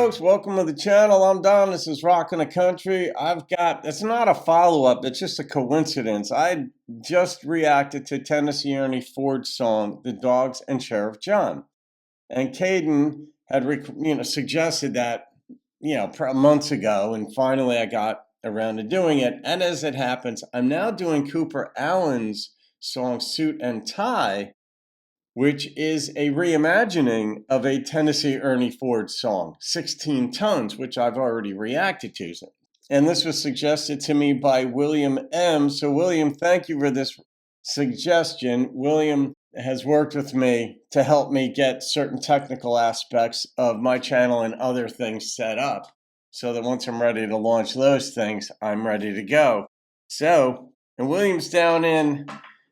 folks, welcome to the channel. I'm Don. This is Rockin' the Country. It's not a follow-up, it's just a coincidence. I just reacted to Tennessee Ernie Ford's song, The Dogs and Sheriff John. And Caden had suggested that, months ago, and finally I got around to doing it. And as it happens, I'm now doing Cooper Allen's song, Suit and Tie, which is a reimagining of a Tennessee Ernie Ford song, 16 Tons, which I've already reacted to. And this was suggested to me by William M. So William, thank you for this suggestion. William has worked with me to help me get certain technical aspects of my channel and other things set up so that once I'm ready to launch those things, I'm ready to go. So, and William's down in,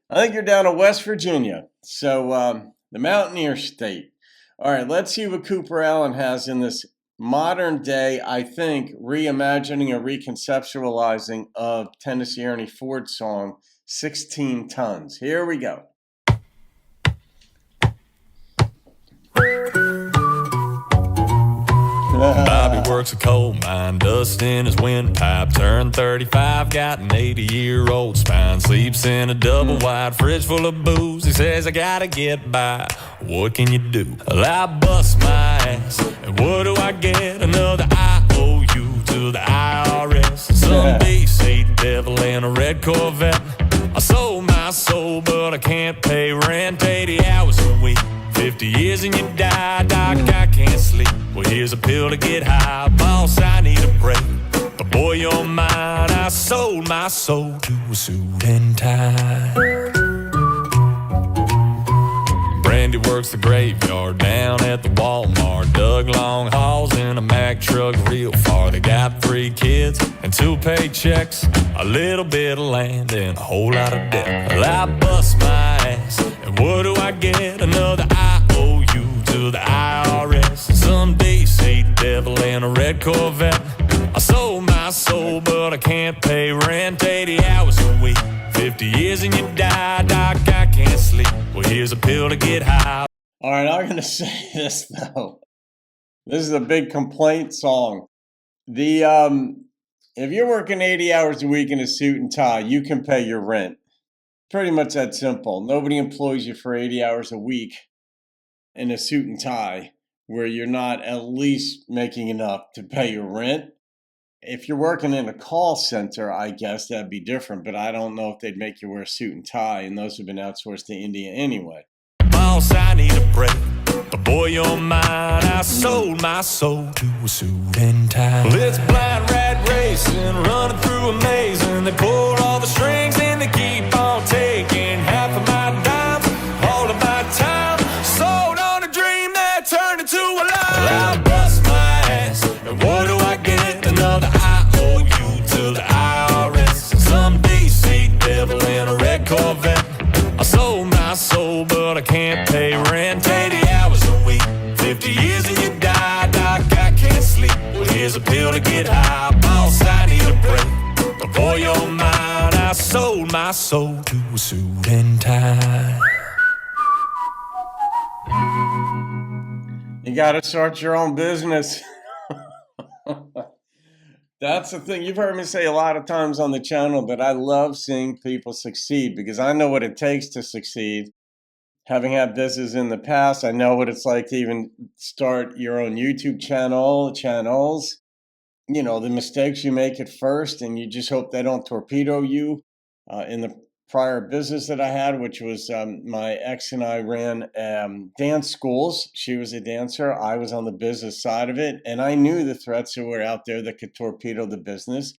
I think you're down in West Virginia, so the Mountaineer State. All right, let's see what Cooper Allen has in this modern day, I think, reimagining or reconceptualizing of Tennessee Ernie Ford's song, 16 Tons. Here we go. Bobby works a coal mine, dust in his windpipe. Turned 35, got an 80-year-old spine. Sleeps in a double wide fridge full of booze. He says, I gotta get by. What can you do? Well, I bust my ass, and what do I get? Another IOU to the IRS. Some DC devil in a red Corvette. I sold my soul, but I can't pay rent. 80 hours a week, 50 years and you die. Doc, I can't sleep. Well, here's a pill to get high. Boss, I need a break, but boy, you're mine. I sold my soul to a suit and tie. Brandy works the graveyard down at the Walmart. Dug long hauls in a Mack truck real far. They got 3 kids and 2 paychecks, a little bit of land and a whole lot of debt. Well, I bust my ass, and what do I get? Another IOU to the IRS. Some DC devil in a red Corvette. I sold my soul, but I can't pay rent. 80 hours a week, 50 years and you die. Doc, I can't sleep. Well, here's a pill to get high. All right, I'm going to say this, though. This is a big complaint song. If you're working 80 hours a week in a suit and tie, you can pay your rent. Pretty much that simple. Nobody employs you for 80 hours a week in a suit and tie where you're not at least making enough to pay your rent. If you're working in a call center, I guess that'd be different, but I don't know if they'd make you wear a suit and tie, and those have been outsourced to India anyway. Boss, I need a break, but boy, you're mine. I sold my soul to a suit and tie. Well, it's blind rat racing, running through a maze, and they pull all the strings and they keep on taking half of my dimes, all of my time. Sold on a dream that turned into a lie. Well, I bust my ass, and what do I get? Another IOU to the IRS. Some DC devil in a red Corvette. I sold my soul, but I can't pay rent. 80 hours a week, 50 years and you die. Doc, I can't sleep. Well, here's a pill to get high. Boss, I need a break, but boy, you're mine. I sold my soul to a suit and tie. You got to start your own business. That's the thing. You've heard me say a lot of times on the channel that I love seeing people succeed because I know what it takes to succeed. Having had business in the past, I know what it's like to even start your own YouTube channels. You know, the mistakes you make at first, and you just hope they don't torpedo you. In the prior business that I had, which was my ex and I ran dance schools. She was a dancer. I was on the business side of it. And I knew the threats that were out there that could torpedo the business.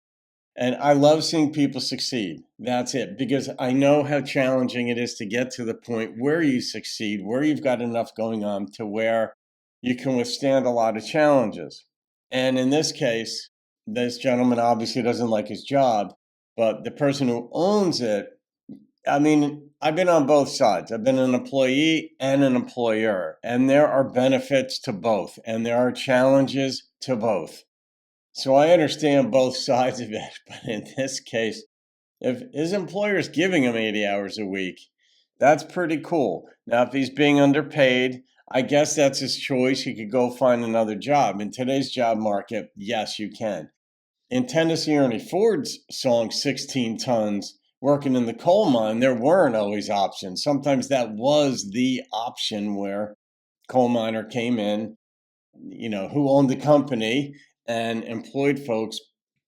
And I love seeing people succeed. That's it. Because I know how challenging it is to get to the point where you succeed, where you've got enough going on to where you can withstand a lot of challenges. And in this case, this gentleman obviously doesn't like his job, but the person who owns it, I mean, I've been on both sides. I've been an employee and an employer, and there are benefits to both, and there are challenges to both. So I understand both sides of it, but in this case, if his employer is giving him 80 hours a week, that's pretty cool. Now, if he's being underpaid, I guess that's his choice. He could go find another job. In today's job market, yes, you can. In Tennessee Ernie Ford's song, 16 Tons, working in the coal mine, there weren't always options. Sometimes that was the option where coal miner came in, who owned the company and employed folks.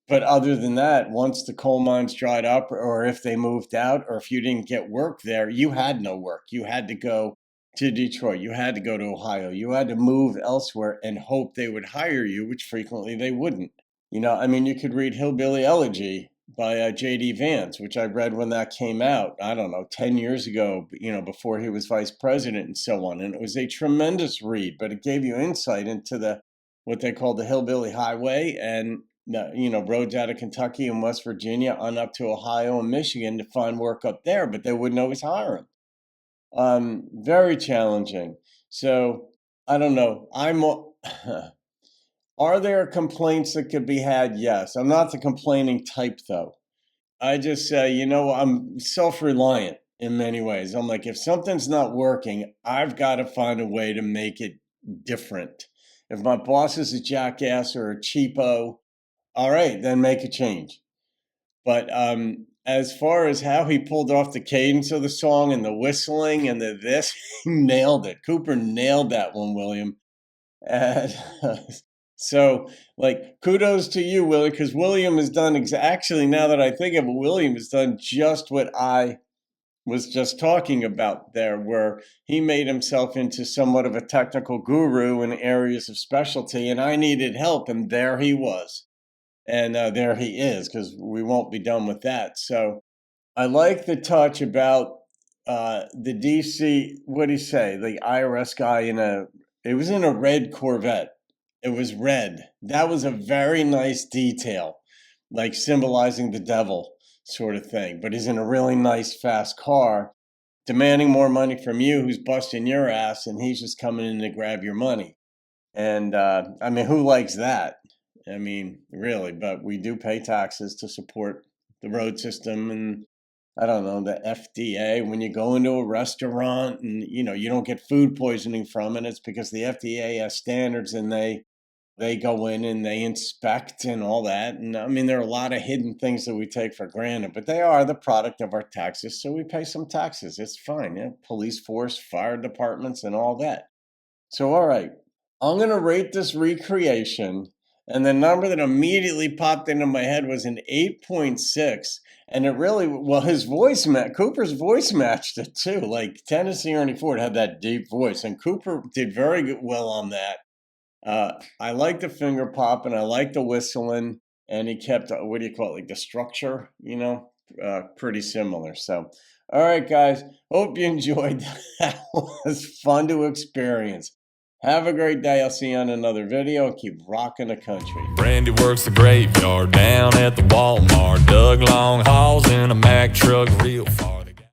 But other than that, once the coal mines dried up, or if they moved out, or if you didn't get work there, you had no work. You had to go to Detroit. You had to go to Ohio. You had to move elsewhere and hope they would hire you, which frequently they wouldn't. You could read Hillbilly Elegy by J.D. Vance, which I read when that came out, I don't know, 10 years ago, before he was vice president and so on. And it was a tremendous read, but it gave you insight into what they call the Hillbilly Highway and, roads out of Kentucky and West Virginia on up to Ohio and Michigan to find work up there, but they wouldn't always hire them. Very challenging. So I don't know. Are there complaints that could be had? Yes. I'm not the complaining type, though. I just say, I'm self-reliant in many ways. I'm like, if something's not working, I've got to find a way to make it different. If my boss is a jackass or a cheapo, all right, then make a change. But as far as how he pulled off the cadence of the song and the whistling and this, he nailed it. Cooper nailed that one, William. And so, kudos to you, William, because William has done actually, now that I think of it, William has done just what I was just talking about there, where he made himself into somewhat of a technical guru in areas of specialty, and I needed help, and there he was. And there he is, because we won't be done with that. So I like the touch about the DC, what'd he say, the IRS guy it was in a red Corvette. It was red. That was a very nice detail, like symbolizing the devil sort of thing. But he's in a really nice, fast car, demanding more money from you, who's busting your ass, and he's just coming in to grab your money. And, who likes that? Really, but we do pay taxes to support the road system and, I don't know, the FDA. When you go into a restaurant and, you don't get food poisoning from it, it's because the FDA has standards and they go in and they inspect and all that. And there are a lot of hidden things that we take for granted, but they are the product of our taxes. So we pay some taxes. It's fine. Yeah? Police force, fire departments, and all that. So, all right, I'm going to rate this recreation. And the number that immediately popped into my head was an 8.6. And it really, Cooper's voice matched it too. Like Tennessee Ernie Ford had that deep voice, and Cooper did very well on that. I like the finger pop and I like the whistling, and he kept, the structure, pretty similar. So, all right, guys, hope you enjoyed that. Was fun to experience. Have a great day. I'll see you on another video, and keep rocking the country. Brandy works the graveyard down at the Walmart. Dug long hauls in a Mack truck real far.